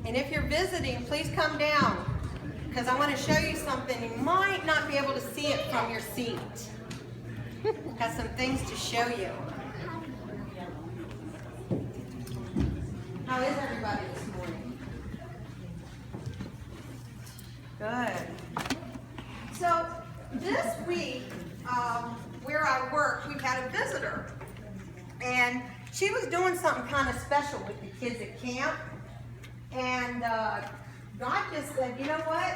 And if you're visiting, please come down, because I want to show you something. You might not be able to see it from your seat. Got some things to show you. How is everybody this morning? Good. So this week, where I work, we had a visitor. And she was doing something kind of special with the kids at camp. And God just said, you know what?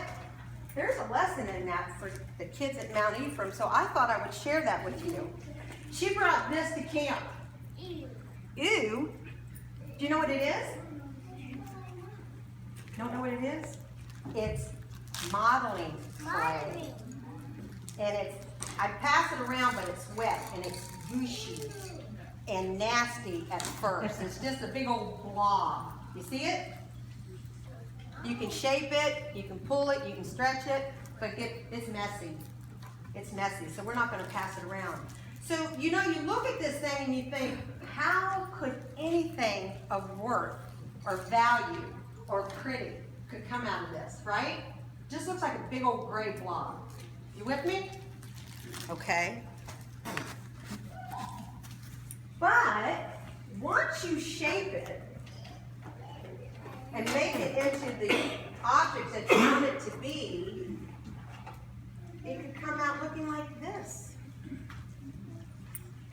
There's a lesson in that for the kids at Mount Ephraim, so I thought I would share that with you. She brought this to camp. Ew. Ew? Do you know what it is? Don't know what it is? It's modeling clay. And I pass it around, but it's wet, and it's gushy and nasty at first. It's just a big old blob. You see it? You can shape it, you can pull it, you can stretch it, but it's messy. It's messy, so we're not going to pass it around. So, you know, you look at this thing and you think, how could anything of worth or value or pretty could come out of this, right? Just looks like a big old gray blob. You with me? Okay. But once you shape it and make it into the objects that you want it to be, it could come out looking like this.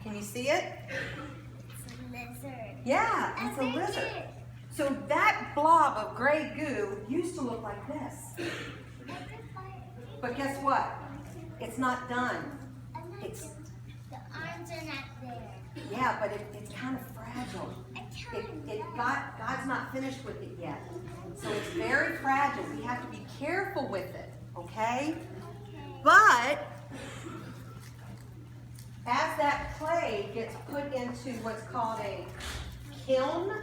Can you see it? It's a lizard. Yeah, it's a lizard. So that blob of gray goo used to look like this. But guess what? It's not done. It's the arms are not there. Yeah, but it's kind of fragile. God's not finished with it yet. So it's very fragile. We have to be careful with it, okay? But as that clay gets put into what's called a kiln,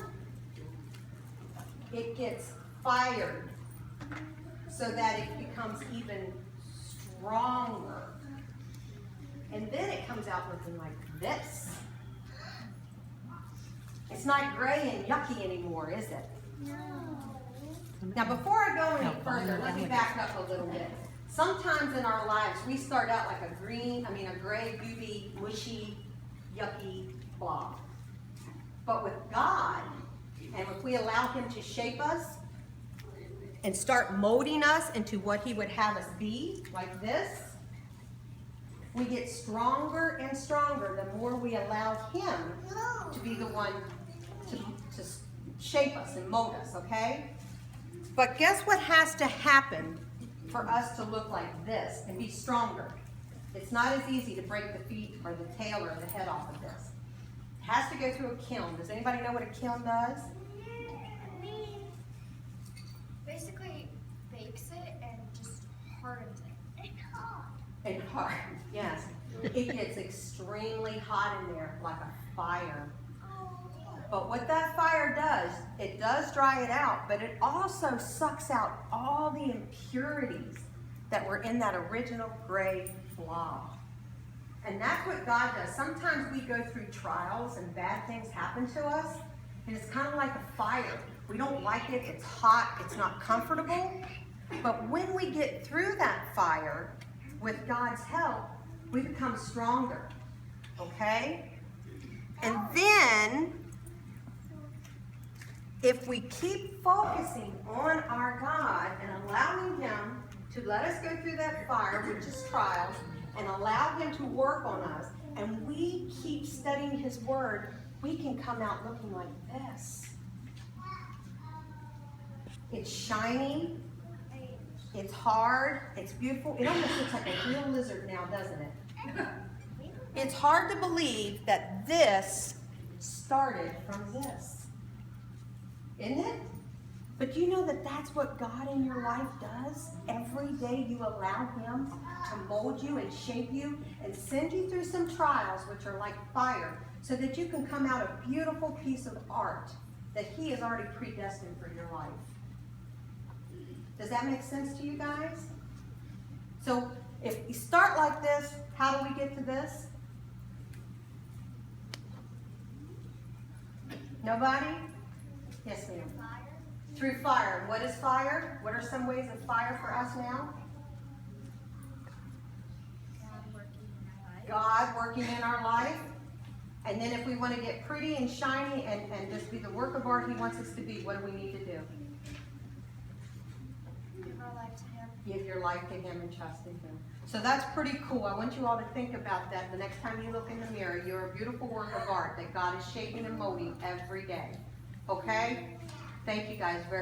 it gets fired so that it becomes even stronger. And then it comes out looking like this. It's not gray and yucky anymore, is it? No. Now, before I go any further, let me back up a little bit. Sometimes in our lives, we start out like a gray, gooey, mushy, yucky blob. But with God, and if we allow Him to shape us and start molding us into what He would have us be, like this, we get stronger and stronger the more we allow Him to be the one to shape us and mold us, okay? But guess what has to happen for us to look like this and be stronger? It's not as easy to break the feet or the tail or the head off of this. It has to go through a kiln. Does anybody know what a kiln does? Basically bakes it and just hardens it. And hard, yes. It gets extremely hot in there, like a fire. But what that fire does, it does dry it out, but it also sucks out all the impurities that were in that original gray blob. And that's what God does. Sometimes we go through trials and bad things happen to us, and it's kind of like a fire. We don't like it, it's hot, it's not comfortable. But when we get through that fire, with God's help, we become stronger, okay? And then, if we keep focusing on our God and allowing Him to let us go through that fire, which is trials, and allow Him to work on us, and we keep studying His Word, we can come out looking like this. It's shiny. It's hard, it's beautiful. It almost looks like a real lizard now, doesn't it? It's hard to believe that this started from this. Isn't it? But you know that that's what God in your life does? Every day you allow Him to mold you and shape you and send you through some trials, which are like fire, so that you can come out a beautiful piece of art that He has already predestined for your life. Does that make sense to you guys? So if we start like this, how do we get to this? Nobody? Yes, ma'am. through fire. What is fire? What are some ways of fire for us now? God working in our life. And then if we want to get pretty and shiny and just be the work of art He wants us to be, what do we need to do? Give our life to Him. Give your life to Him and trust in Him. So that's pretty cool. I want you all to think about that the next time you look in the mirror. You're a beautiful work of art that God is shaping and molding every day. Okay? Thank you guys very much.